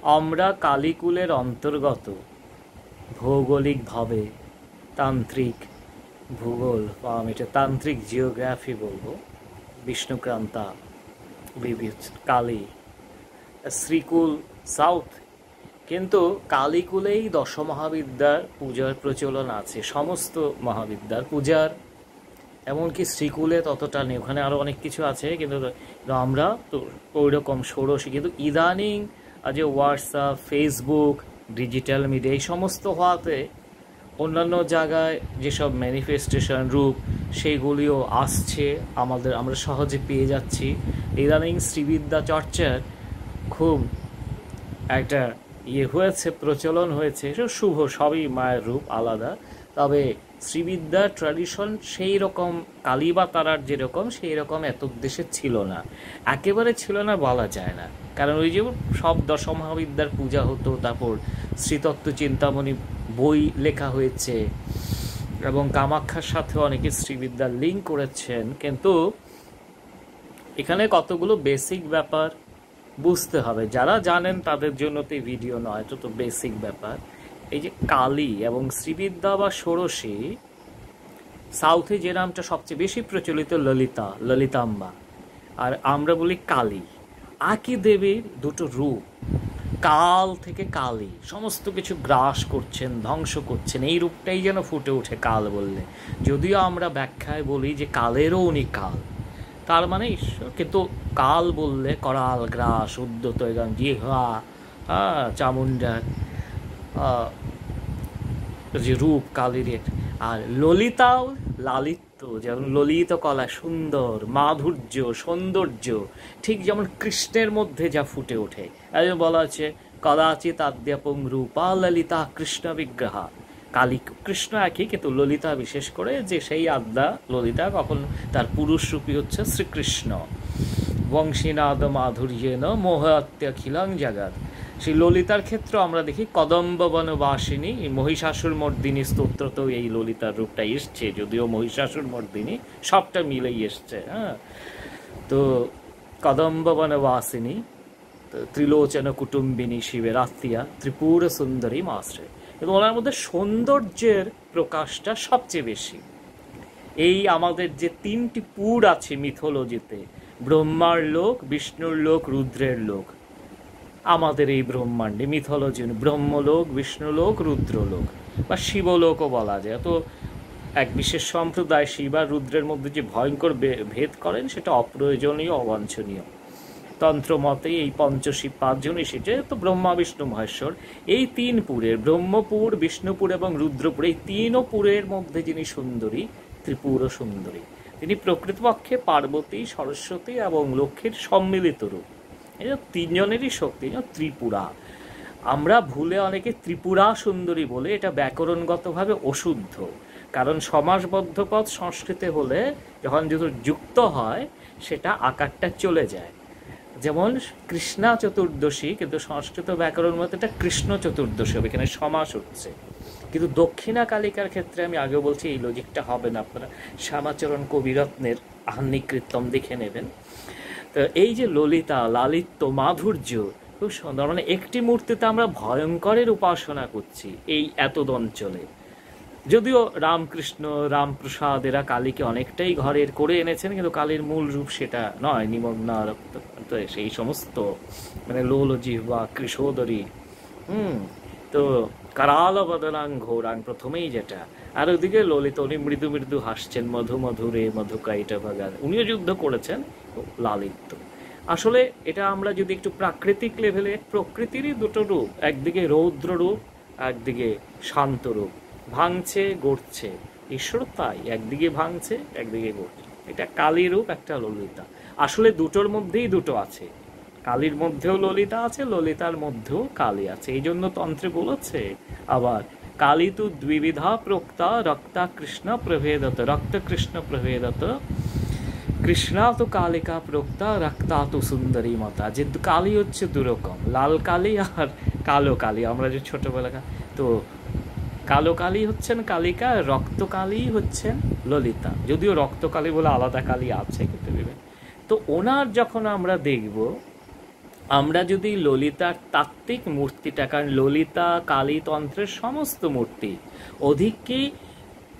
আমরা কালীকুলের অন্তর্গত ভৌগোলিকভাবে তান্ত্রিক ভূগোল বা আমি এটা তান্ত্রিক জিওগ্রাফি বলবো, বিষ্ণুক্রান্তা বিবিধ কালী শ্রীকুল সাউথ। কিন্তু কালীকুলেই দশমহাবিদ্যার পূজার প্রচলন আছে, সমস্ত মহাবিদ্যার পূজার, এমনকি শ্রীকুলে ততটা নেই, ওখানে আরও অনেক কিছু আছে। কিন্তু আমরা তো ওই রকম ষোড়শী, কিন্তু ইদানিং যে হোয়াটসঅ্যাপ, ফেসবুক, ডিজিটাল মিডিয়া এই সমস্ত হওয়াতে অন্যান্য জায়গায় যেসব ম্যানিফেস্টেশন রূপ সেইগুলিও আসছে আমাদের, আমরা সহজে পেয়ে যাচ্ছি। ইদানিং শ্রীবিদ্যা চর্চার খুব একটা হয়েছে, প্রচলন হয়েছে। শুভ, সবই মায়ের রূপ আলাদা, তবে শ্রীবিদ্যার ট্র্যাডিশন সেই রকম কালী বা তারার যেরকম সেই রকম এত দেশে ছিল না, একেবারে ছিল না বলা যায় না। কারণ ওই যে সব দশমহাবিদ্যার পূজা হতো, তারপর শ্রীতত্ত্ব চিন্তামণি বই লেখা হয়েছে এবং কামাখ্যার সাথে অনেকে শ্রীবিদ্যার লিঙ্ক করেছেন। কিন্তু এখানে কতগুলো বেসিক ব্যাপার বুঝতে হবে, যারা জানেন তাদের জন্য তো এই ভিডিও নয়, তো বেসিক ব্যাপার। এই যে কালী এবং শ্রীবিদ্যা বা ষোড়শী, সাউথে যে নামটা সবচেয়ে বেশি প্রচলিত ললিতা, ললিতাম্বা, আর আমরা বলি কালী। একই দেবীর দুটো রূপ, কাল থেকে কালী, সমস্ত কিছু গ্রাস করছেন, ধ্বংস করছেন, এই রূপটাই যেন ফুটে ওঠে কাল বললে। যদিও আমরা ব্যাখ্যায় বলি যে কালেরও উনি কাল, তার মানে ঈশ্বর। কিন্তু কাল বললে করাল, গ্রাস, উদ্যত, জিহ্বা, চামুণ্ডার যে রূপ কালীর। আর ললিতাও লালিত্য, যেমন ললিত কলা, সুন্দর, মাধুর্য, সৌন্দর্য, ঠিক যেমন কৃষ্ণের মধ্যে যা ফুটে ওঠে। বলা আছে কদাচিৎ আদ্যাপং রূপা ললিতা কৃষ্ণ বিগ্রহা। কালী কৃষ্ণ একই, কিন্তু ললিতা বিশেষ করে যে সেই আদ্যা ললিতা, কখন তার পুরুষ রূপী হচ্ছে শ্রীকৃষ্ণ। বংশীনাদ মাধুর্যেন মোহাত্যাখিলাং জাগাত। সেই ললিতার ক্ষেত্রে আমরা দেখি কদম্ব বনবাসিনী, মহিষাসুর মর্দিনী স্তোত্র তো এই ললিতার রূপটা এসছে, যদিও মহিষাসুর মর্দিনী সবটা মিলেই এসছে। তো কদম্ব বনবাসিনী, ত্রিলোচন কুটুম্বিনী শিবের আত্মীয়া, ত্রিপুর সুন্দরী মাশ্রয়। এবং ওনার মধ্যে সৌন্দর্যের প্রকাশটা সবচেয়ে বেশি। এই আমাদের যে তিনটি পুর আছে মিথোলজিতে, ব্রহ্মার লোক, বিষ্ণুর লোক, রুদ্রের লোক, আমাদের এই ব্রহ্মাণ্ডে মিথোলজি ব্রহ্মলোক, বিষ্ণুলোক, রুদ্রলোক বা শিবলোকও বলা যায়। তো এক বিশেষ সম্প্রদায় শিব আর রুদ্রের মধ্যে যে ভয়ঙ্কর ভেদ করেন সেটা অপ্রয়োজনীয়, অবাঞ্ছনীয়। তন্ত্র মতে এই পঞ্চশিব পাঁচজন এসেছে, তো ব্রহ্মা, বিষ্ণু, মহেশ্বর, এই তিন পুরের, ব্রহ্মপুর, বিষ্ণুপুর এবং রুদ্রপুর, এই তিনও পুরের মধ্যে যিনি সুন্দরী, ত্রিপুর সুন্দরী, তিনি প্রকৃতপক্ষে পার্বতী, সরস্বতী এবং লক্ষ্মীর সম্মিলিত রূপ। এই তিনজনেরই শক্তি, ত্রিপুরা। আমরা ভুলে অনেকে ত্রিপুরা সুন্দরী বলে, এটা ব্যাকরণগতভাবে অশুদ্ধ। কারণ সমাসবদ্ধ পদ সংস্কৃতে হলে যখন যুক্ত হয় সেটা আকারটা চলে যায়। যেমন কৃষ্ণা চতুর্দশী, কিন্তু সংস্কৃত ব্যাকরণ মতে এটা কৃষ্ণ চতুর্দশী হবে, এখানে সমাস হচ্ছে। কিন্তু দক্ষিণা কালিকার ক্ষেত্রে আমি আগে বলছি এই লজিকটা হবে না, আপনারা শ্যামাচরণ কবিরত্নের আহ্নিকৃত্যম দেখে নেবেন। তো এই যে ললিতা, লালিত্য, মাধুর্য খুব সুন্দর, মানে একটি মূর্তিতে আমরা ভয়ঙ্করের উপাসনা করছি এই এতদ অঞ্চলে। যদিও রামকৃষ্ণ, রামপ্রসাদ এরা কালীকে অনেকটাই ঘরের করে এনেছেন, কিন্তু কালীর মূল রূপ সেটা নয়। নিমগ্না রক্ত, সেই সমস্ত মানে লোলজিহ্বা, কৃশোদরী, তো কারাল বদনাং ঘোরাং প্রথমেই যেটা। আর ওদিকে ললিত, উনি মৃদু মৃদু হাসছেন, মধু মধুরে মধুকাইটা বাগান, উনিও যুদ্ধ করেছেন। লালিত্য আসলে এটা আমরা যদি একটু প্রাকৃতিক লেভেলে, প্রকৃতিরই দুটো রূপ, একদিকে রৌদ্র রূপ, একদিকে শান্ত রূপ, ভাঙছে গড়ছে। ঈশ্বর তাই, একদিকে ভাঙছে একদিকে গড়ছে। এটা কালী রূপ, একটা ললিতা। আসলে দুটোর মধ্যেই দুটো আছে, কালীর মধ্যেও ললিতা আছে, ললিতার মধ্যেও কালী আছে। এই জন্য তন্ত্রে বলেছে আবার কালী তু দ্বিবিধা প্রোক্তা রক্তা কৃষ্ণ প্রভেদত, রক্ত কৃষ্ণ প্রভেদত, কৃষ্ণা তো কালিকা প্রোক্তা রক্তা তো সুন্দরী মাতা। যে কালী হচ্ছে দুরকম, লাল কালী আর কালো কালী। আমরা যে ছোটবেলা, তো কালো কালী হচ্ছেন কালিকা, রক্ত কালী হচ্ছেন ললিতা। যদিও রক্ত কালী বলে আলাদা কালী আছে, কিন্তু তো ওনার যখন আমরা দেখব আমরা যদি ললিতার তাত্ত্বিক মূর্তিটা, কারণ ললিতা কালী তন্ত্রের সমস্ত মূর্তি অধিক কি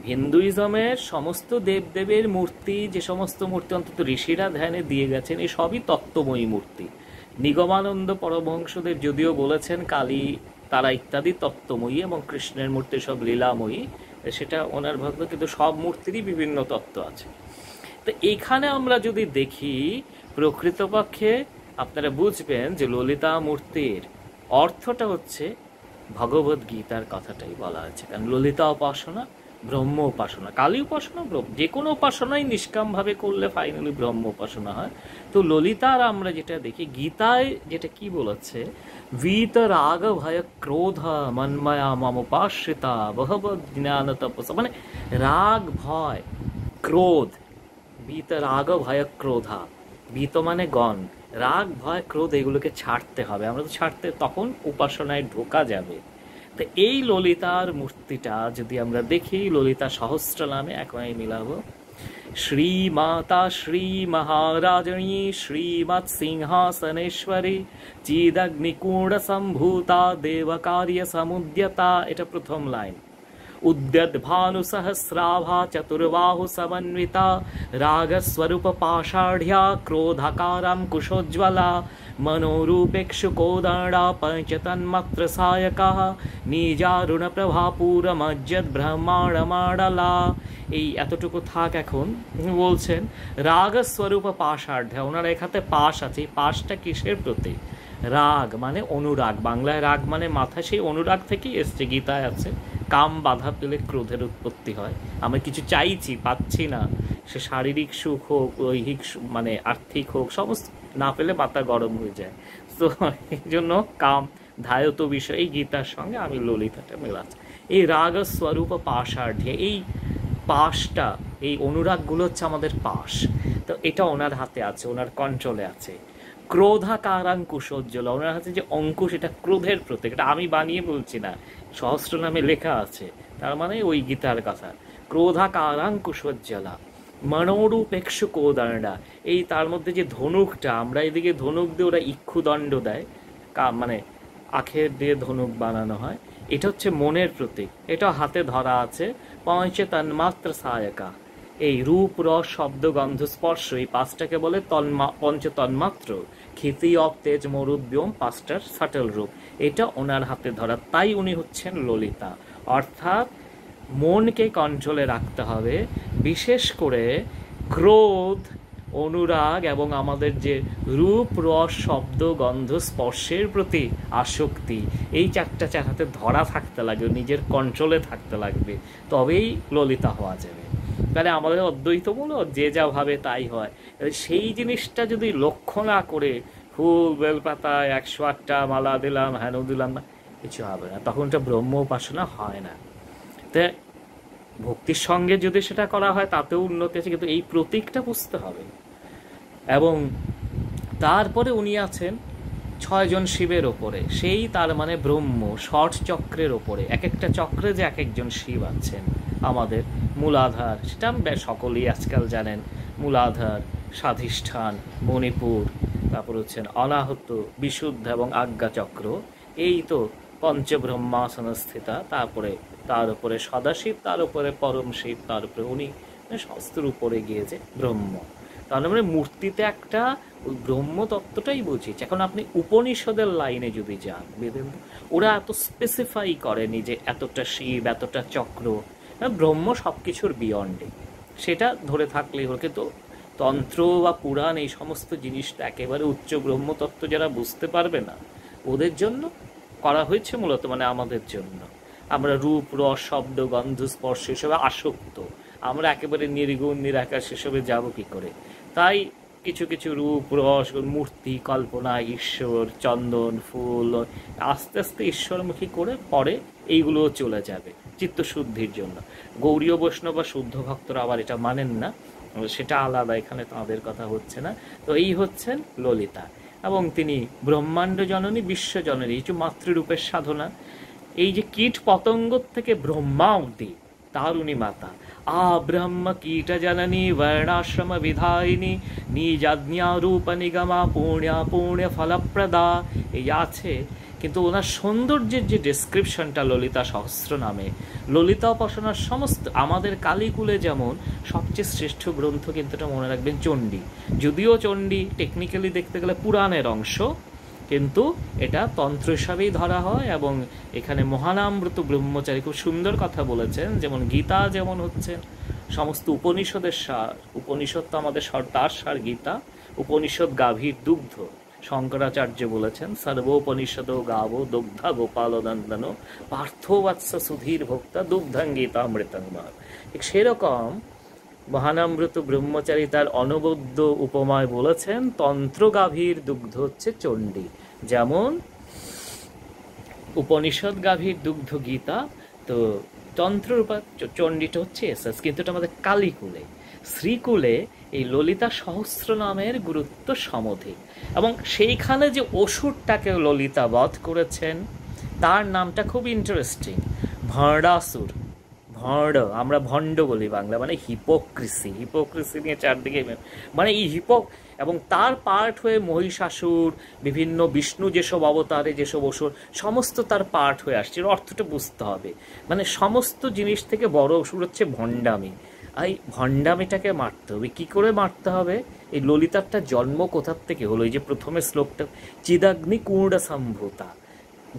হিন্দুইজমের সমস্ত দেবদেবের মূর্তি, যে সমস্ত মূর্তি অন্তত ঋষিরা ধ্যানে দিয়ে গেছেন, এই সবই তত্ত্বময়ী মূর্তি। নিগমানন্দ পরমহংসদেব যদিও বলেছেন কালী তারা ইত্যাদি তত্ত্বময়ী এবং কৃষ্ণের মূর্তি সব লীলাময়ী, সেটা ওনার ভক্ত, কিন্তু সব মূর্তিরই বিভিন্ন তত্ত্ব আছে। তো এইখানে আমরা যদি দেখি প্রকৃতপক্ষে আপনারা বুঝবেন যে ললিতা মূর্তির অর্থটা হচ্ছে ভগবদ গীতার কথাটাই বলা হয়েছে। কারণ ললিতা উপাসনা ব্রহ্ম উপাসনা, কালী উপাসনা যে কোনো উপাসনাই নিষ্কামভাবে করলে ফাইনালি ব্রহ্ম উপাসনা হয়। তো ললিতার আমরা যেটা দেখি গীতায় যেটা কি বলেছে, वीत राग भय क्रोध मन्मया मम उपाश्रिता भगवद ज्ञान तपसा, মানে রাগ ভয় ক্রোধ, वीत রাগ ভয় ক্রোধা, वीत মানে গণ, রাগ ভয় ক্রোধ এগুলোকে ছাড়তে হবে, আমরা তো ছাড়তে তখন উপাসনায় ঢোকা যাবে। তো এই ললিতার মূর্তিটা যদি আমরা দেখি, ললিতা সহস্র নামে এখনই মিলাবো, श्रीमाता श्री महाराजणी श्रीमत् सिंहासनेश्वरी चिदग्निकूण सम्भूता देवकार्य समुद्यता, এটা প্রথম লাইন। उद्यत भानु सहस्राभा चतुर्बाहु समन्विता रागस्वरूप पाषाढ़्या क्रोधाकारं कुशोज्ज्वला मनोरूपेक्षुकोदण्डा पंचतन्मात्र सायका निजारुण प्रभापूरमज्जद ब्रह्माण्डमाडला। এই এতটুকু থাক। এখন বলছেন রাগস্বরূপ পাষাঢ়্যা, ওনার এখানে পাশ আছে, পাশটা কিসের প্রতি? রাগ মানে অনুরাগ, বাংলায় রাগ মানে মাথা, সেই অনুরাগ থেকেই এসছে, গীতায় আছে কাম বাধা পেলে ক্রোধের উৎপত্তি হয়। আমরা কিছু চাইছি পাচ্ছি না, সে শারীরিক সুখ হোক, ঐহিক মানে আর্থিক হোক, সমস্ত না পেলে মাথা গরম হয়ে যায়। তো এই জন্য কাম ধায়ত বিষয়, এই গীতার সঙ্গে আমি ললিতাটা মেলাচ্ছি। এই রাগ স্বরূপ পাষাঢ়্যে, এই পাশটা, এই অনুরাগগুলো হচ্ছে আমাদের পাশ। তো এটা ওনার হাতে আছে, ওনার কন্ট্রোলে আছে। ক্রোধাকারাঙ্কুশোজ্জ্বল, ওনার হাতে যে অঙ্কুশ, এটা ক্রোধের প্রতীক, এটা আমি বানিয়ে বলছি না, সহস্র নামে লেখা আছে, তার মানে ওই গীতার কথা। ক্রোধাকারাঙ্কুশোজ্জ্বলা মনোরূপেক্ষু কোদণ্ডা, এই তার মধ্যে যে ধনুকটা, আমরা এদিকে ধনুক দিয়ে, ওরা ইক্ষুদণ্ড দেয়, মানে আখের দিয়ে ধনুক বানানো হয়, এটা হচ্ছে মনের প্রতীক, এটা হাতে ধরা আছে। পঞ্চতন্মাত্র সায়কা, এই রূপ রস শব্দ গন্ধ স্পর্শ, এই পাঁচটাকে বলে পঞ্চতন্মাত্র। খিতি অব তেজ মরুদ্যম, পাঁচটার সাটল রূপ, এটা ওনার হাতে ধরা, তাই উনি হচ্ছেন ললিতা। অর্থাৎ মনকে কন্ট্রোলে রাখতে হবে, বিশেষ করে ক্রোধ, অনুরাগ এবং আমাদের যে রূপ রস শব্দ গন্ধ স্পর্শের প্রতি আসক্তি, এই চারটা হাতে ধরা থাকতে লাগবে, নিজের কন্ট্রোলে থাকতে লাগবে, তবেই ললিতা হওয়া যাবে। তাহলে আমাদের অদ্বৈতমূলক যে যা ভাবে তাই হয়, সেই জিনিসটা যদি লক্ষ্য না করে ফুল বেলপাতা 108টা মালা দিলাম, হেন দিলাম, না কিছু হবে না, তখন এটা ব্রহ্ম উপাসনা হয় না। তো ভক্তির সঙ্গে যদি সেটা করা হয় তাতেও উন্নতি আছে, কিন্তু এই প্রতীকটা বুঝতে হবে। এবং তারপরে উনি আছেন 6 জন শিবের ওপরে, সেই তার মানে ব্রহ্ম ষট চক্রের ওপরে, এক একটা চক্রে যে এক একজন শিব আছেন। আমাদের মূলাধার, সেটা সকলেই আজকাল জানেন, মূলাধার, স্বাধিষ্ঠান, মণিপুর, তারপর হচ্ছেন অনাহত, বিশুদ্ধ এবং আজ্ঞা চক্র, এই তো পঞ্চব্রহ্মাসন স্থিতা, তারপরে তার উপরে সদাশিব, তার উপরে পরম শিব, তার উপরে উনি শাস্ত্রের উপরে গিয়েছে ব্রহ্ম। তাহলে মানে মূর্তিতে একটা ওই ব্রহ্ম তত্ত্বটাই বুঝিয়েছে। এখন আপনি উপনিষদের লাইনে যদি যান, বেদেন্দ্র ওরা এত স্পেসিফাই করেনি যে এতটা শিব, এতটা চক্র, ব্রহ্ম সব কিছুর বিয়ন্ডে, সেটা ধরে থাকলেই হলো। কিন্তু তন্ত্র বা পুরাণ এই সমস্ত জিনিসটা একেবারে উচ্চ ব্রহ্মতত্ত্ব যারা বুঝতে পারবে না, ওদের জন্য করা হয়েছে মূলত, মানে আমাদের জন্য। আমরা রূপ রস শব্দ গন্ধ স্পর্শ এসবে আসক্ত, আমরা একেবারে নির্গুণ নিরাকার সেসবে যাব কি করে? তাই কিছু কিছু রূপ রস মূর্তি কল্পনা, ঈশ্বর, চন্দন ফুল, আস্তে আস্তে ঈশ্বরমুখী করে পরে এইগুলো চলে যাবে চিত্তশুদ্ধির জন্য। গৌড়ীয় বৈষ্ণব বা শুদ্ধ ভক্তরা আবার এটা মানেন না, সেটা আলাদা, এখানে তাদের কথা হচ্ছে না। তো এই হচ্ছেন ললিতা, এবং তিনি ব্রহ্মাণ্ড জননী বিশ্ব জননী, এই যে মাতৃরূপের সাধনা। এই যে কীট পতঙ্গ থেকে ব্রহ্মা অবধি তারুণী মাতা। ব্রহ্ম কীট জননী বর্ণাশ্রম বিধায়িনী নিজাজ্ঞা রূপ নিগমা পুণ্য পুণ্য ফলপ্রদা, এই আছে। কিন্তু ওনার সৌন্দর্যের যে ডেসক্রিপশনটা ললিতা সহস্র নামে, ললিতা উপাসনার সমস্ত, আমাদের কালীকুলে যেমন সবচেয়ে শ্রেষ্ঠ গ্রন্থ, কিন্তু এটা মনে রাখবেন চণ্ডী। যদিও চণ্ডী টেকনিক্যালি দেখতে গেলে পুরাণের অংশ, কিন্তু এটা তন্ত্র হিসাবেই ধরা হয়। এবং এখানে মহানামৃত ব্রহ্মচারী খুব সুন্দর কথা বলেছেন, যেমন গীতা যেমন হচ্ছে সমস্ত উপনিষদের সার, উপনিষদ তো আমাদের তার সার গীতা, উপনিষদ গাভীর দুগ্ধ। শঙ্করাচার্য বলেছেন সর্বোপনিষদ গাব দুগ্ধা গোপাল নন্দন পার্থবৎস সুধীর ভোক্তা দুগ্ধাং গীতামৃতং মার। ঠিক সেরকম মহানামৃত ব্রহ্মচারী তার অনবদ্য উপমায় বলেছেন তন্ত্র গাভীর দুগ্ধ হচ্ছে চণ্ডী, যেমন উপনিষদ গাভীর দুগ্ধ গীতা, তো তন্ত্ররূপা চণ্ডীটা হচ্ছে এসেস। কিন্তু এটা আমাদের কালীকুলে, শ্রীকুলে এই ললিতা সহস্র নামের গুরুত্ব সমধিক। এবং সেইখানে যে অসুরটাকে ললিতা বধ করেছেন তার নামটা খুব ইন্টারেস্টিং, ভণ্ডাসুর। ভণ্ড, আমরা ভণ্ড বলি বাংলা, মানে হিপোক্রিসি। হিপোক্রিসি নিয়ে চারদিকে মানে এই এবং তার পার্ট হয়ে মহিষাসুর, বিভিন্ন বিষ্ণু যেসব অবতারে যেসব অসুর, সমস্ত তার পার্ট হয়ে আসছে। অর্থটা বুঝতে হবে, মানে সমস্ত জিনিস থেকে বড় অসুর হচ্ছে ভণ্ডামি। এই ভণ্ডামিটাকে মারতে হবে। কি করে মারতে হবে? এই ললিতারটা জন্ম কোথার থেকে হলো? এই যে প্রথমে শ্লোকটা চিদাগ্নি কুণ্ড সম্ভূতা,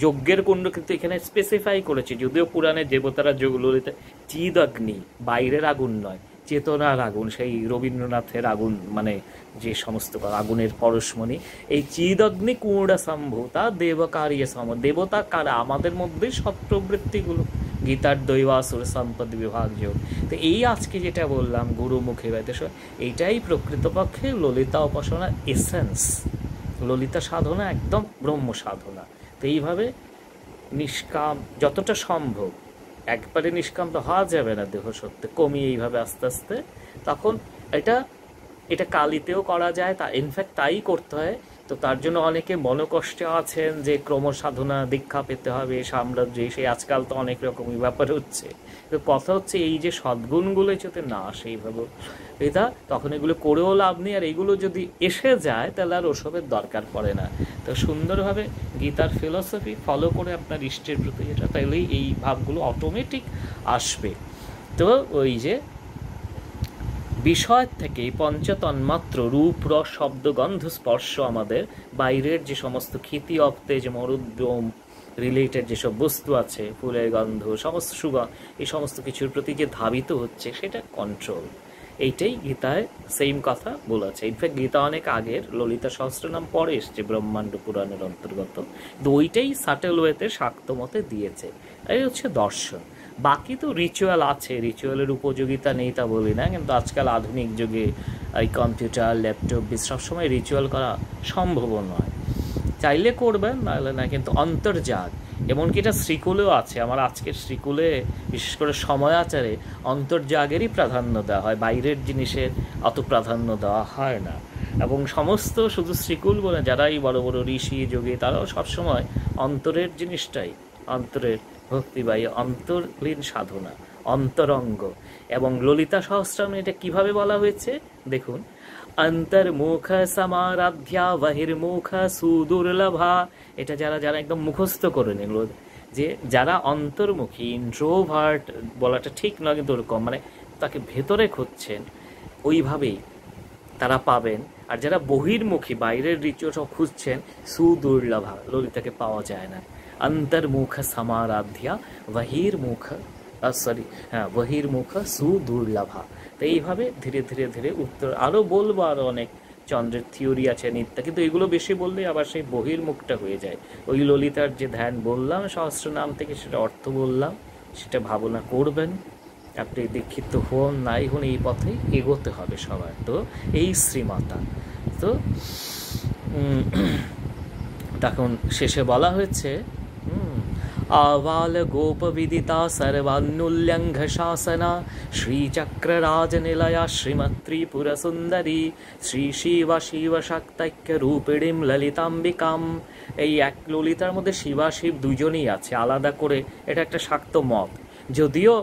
যজ্ঞের কুণ্ড কিন্তু এখানে স্পেসিফাই করেছে, যদিও পুরাণের দেবতারা ললিতা চিদ অগ্নি, বাইরের আগুন নয়, চেতনার আগুন, সেই রবীন্দ্রনাথের আগুন, মানে যে সমস্ত আগুনের পরশমণি। এই চিদ অগ্নি কুণ্ড সম্ভূতা দেবকার্য সম, দেবতা কারা? আমাদের মধ্যে সৎপ্রবৃত্তিগুলো, গীতার দৈবাসুর সম্পদ বিভাগ যোগ। তো এই আজকে যেটা বললাম গুরুমুখে বাইতেশ, এইটাই প্রকৃতপক্ষে ললিতা উপাসনার এসেন্স। ললিতা সাধনা একদম ব্রহ্ম সাধনা। তো এইভাবে নিষ্কাম যতটা সম্ভব, একবারে নিষ্কাম তো হওয়া যাবে না, দেহ সত্যি কমিয়ে এইভাবে আস্তে আস্তে, তখন এটা কালিতেও করা যায়। তা ইনফ্যাক্ট তাই করতে হয়। তো তার জন্য অনেকে মনোকষ্টে আছেন যে ক্রমসাধনা দীক্ষা পেতে হবে, সাম্রাজ্য, সেই আজকাল তো অনেক রকমই ব্যাপার হচ্ছে। তো কথা হচ্ছে এই যে সদ্গুণগুলো যাতে না আসে এইভাবে এটা, তখন এগুলো করেও লাভ নেই। আর এগুলো যদি এসে যায় তাহলে আর ওসবের দরকার পড়ে না। তো সুন্দরভাবে গীতার ফিলসফি ফলো করে আপনার ইষ্টের প্রতি এটা, তাইলেই এই ভাবগুলো অটোমেটিক আসবে। তো ওই যে বিষয় থেকে পঞ্চতন্মাত্র রূপ, রস, শব্দ, গন্ধ, স্পর্শ, আমাদের বাইরের যে সমস্ত ক্ষিতি অপ্তে, যে মরুদ্যম রিলেটেড যেসব বস্তু আছে, ফুলের গন্ধ, সমস্ত সুগন্ধ, এই সমস্ত কিছুর প্রতি যে ধাবিত হচ্ছে সেটা কন্ট্রোল। এইটাই গীতায় সেম কথা বলেছে। ইনফ্যাক্ট গীতা অনেক আগের, ললিতা সহস্রনাম পরে এসছে ব্রহ্মাণ্ড পুরাণের অন্তর্গত। তো ওইটাই সাটেল ওয়েতে শাক্ত মতে দিয়েছে। এই হচ্ছে দর্শন। বাকি তো রিচুয়াল আছে, রিচুয়ালের উপযোগিতা নেই তা বলি না, কিন্তু আজকাল আধুনিক যুগে এই কম্পিউটার, ল্যাপটপ, সবসময় রিচুয়াল করা সম্ভব নয়। চাইলে করবেন, নাহলে না। কিন্তু অন্তর্জাগ, এমনকি এটা শ্রীকুলেও আছে। আমার আজকের শ্রীকুলে বিশেষ করে সময় আচারে অন্তর্জাগেরই প্রাধান্য দেওয়া হয়, বাইরের জিনিসের অত প্রাধান্য দেওয়া হয় না। এবং সমস্ত শুধু শ্রীকুল বলে যারা এই বড় বড় ঋষি যোগী, তারাও সবসময় অন্তরের জিনিসটাই, অন্তরের ভক্তিবাহী অন্তর্লীন সাধনা, অন্তরঙ্গ। এবং ললিতা সহস্রনামে এটা কিভাবে বলা হয়েছে দেখুন, অন্তর্মুখ সমারাধ্যা বহির্মুখ সুদুর্লভা। এটা যারা যারা একদম মুখস্থ করে নিল, যে যারা অন্তর্মুখী, ইন্ট্রোভার্ট বলাটা ঠিক নয়, কিন্তু ওরকম মানে তাকে ভেতরে খুঁজছেন, ওইভাবেই তারা পাবেন। আর যারা বহির্মুখী, বাইরের রিচুয়াল সব খুঁজছেন, সুদুর্লভা, ললিতাকে পাওয়া যায় না। অন্তর্মুখ সমারাধ্যা বহির্মুখ বহির্মুখ সুদুর্লভা। তো এইভাবে ধীরে ধীরে ধীরে উত্তর আরও বলবো, আরও অনেক চন্দ্রের থিওরি আছে, নিত্যা, কিন্তু এগুলো বেশি বললে আবার সেই বহির্মুখটা হয়ে যায়। ওই ললিতার যে ধ্যান বললাম সহস্রনাম থেকে, সেটা অর্থ বললাম, সেটা ভাবনা করবেন। আপনি দীক্ষিত হন নাই হন, এই পথেই এগোতে হবে সবার। তো এই শ্রীমাতা, তো তখন শেষে বলা হয়েছে আবাল গোপ বিদিতা সর্বান্নুল্যঙ্ঘ শাসনা শ্রীচক্ররাজনিলয়া শ্রীমত্রিপুর সুন্দরী শ্রী শিবা শিব শাক্তৈক্য রূপিণীম ললিতাম্বিকাম। এই এক ললিতার মধ্যে শিবা শিব দুজনেই আছে, আলাদা করে এটা একটা শাক্ত মত। যদিও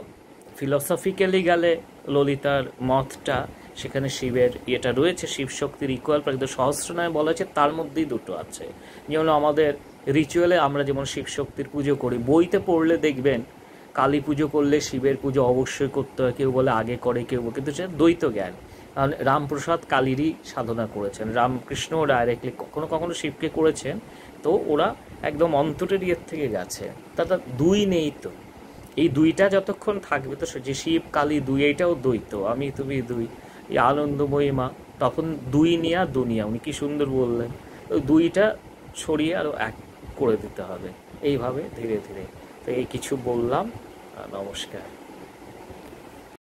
ফিলসফিক্যালি গেলে ললিতার মতটা, সেখানে শিবের ইয়েটা রয়েছে, শিব শক্তির ইকুয়াল, কিন্তু সহস্রনামে বলা হয়েছে তার মধ্যেই দুটো আছে। যেমন আমাদের রিচুয়ালে আমরা যেমন শিব শক্তির পুজো করি, বইতে পড়লে দেখবেন কালী পুজো করলে শিবের পুজো অবশ্যই করতে হয়, কেউ বলে আগে করে, কেউ কিন্তু সেটা দ্বৈত জ্ঞান। কারণ রামপ্রসাদ কালীরই সাধনা করেছেন, রামকৃষ্ণও ডাইরেক্টলি কখনো কখনো শিবকে করেছেন, তো ওরা একদম অন্তরের ইয়ের থেকে গেছে। তারা দুই নেই তো, এই দুইটা যতক্ষণ থাকবে তো যে শিব কালী দুই, এইটাও দ্বৈত, আমি তুমি দুই, এই আনন্দময়ী মা, তখন দুই নিয়া দুনিয়া, উনি কি সুন্দর বললেন। ওই দুইটা ছড়িয়ে আরও এক করে দিতে হবে এইভাবে ধীরে ধীরে। তো এই কিছু বললাম, নমস্কার।